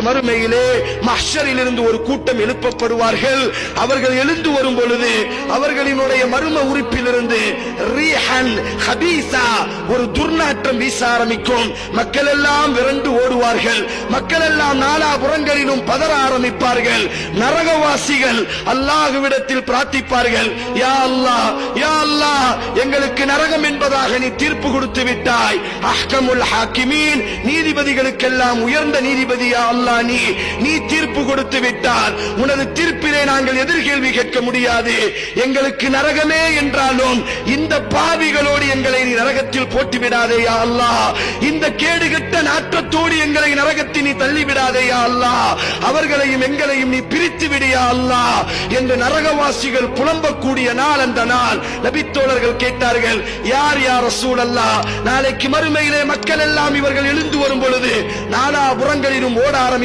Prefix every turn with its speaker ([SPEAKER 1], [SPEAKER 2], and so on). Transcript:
[SPEAKER 1] மறுமையிலே மஹ்ஷரிலிருந்து ஒரு கூட்டம் எழுப்பப்படுவார்கள். அவர்கள் எழுந்து வரும் பொழுது அவர்களினுடைய மர்ம உறுப்பிலிருந்து ரீஹன் ஹபீஸா ஒரு துர்நாற்றம் வீச ஆரம்பிக்கும். மக்கள் எல்லாம் விரண்டு ஓடுவார்கள். மக்கள் எல்லாம் நாலாபுறங்களிலும் பதற ஆரம்பிப்பார்கள். நரகவாசிகள் அல்லாஹ்விடத்தில் பிரார்த்திப்பார்கள், யா அல்லாஹ், யா அல்லாஹ், எங்களுக்கு நரகம் என்பதாக நீ தீர்ப்பு கொடுத்து விட்டாய். அஹ்கமுல் ஹாக்கிமீன், நீதிபதிகளுக்கெல்லாம் உயர்ந்த நீதிபதி யா அல்லாஹ், நீ தீர்ப்பு கொடுத்து விட்டார். உனது தீர்ப்பிலே நாங்கள் எதிர்கேள்வி கேட்க முடியாது. எங்களுக்கு நரகமே என்றாலும் இந்த பாவிகளோடு எங்களை நீ நரகத்தில் போட்டு விடாதே யா அல்லாஹ். இந்த கேடுகட்ட நாற்றத்தோடு எங்களை நரகத்தில் நீ தள்ளிவிடாதே யா அல்லாஹ். அவர்களையும் எங்களையும் நீ பிரித்து விடு யா அல்லாஹ் என்று நரகவாசிகள் புலம்பக்கூடிய நாள் அந்த நாள். நபித்தோழர்கள் கேட்டார்கள், யார் யா ரசூலல்லாஹ், நாளைக்கு மறுமையிலே மக்கள் எல்லாம் இவர்கள் எழுந்து வரும் பொழுது நாலாபுறங்களிலும் ஓட ஆரம்பிப்பார்கள்.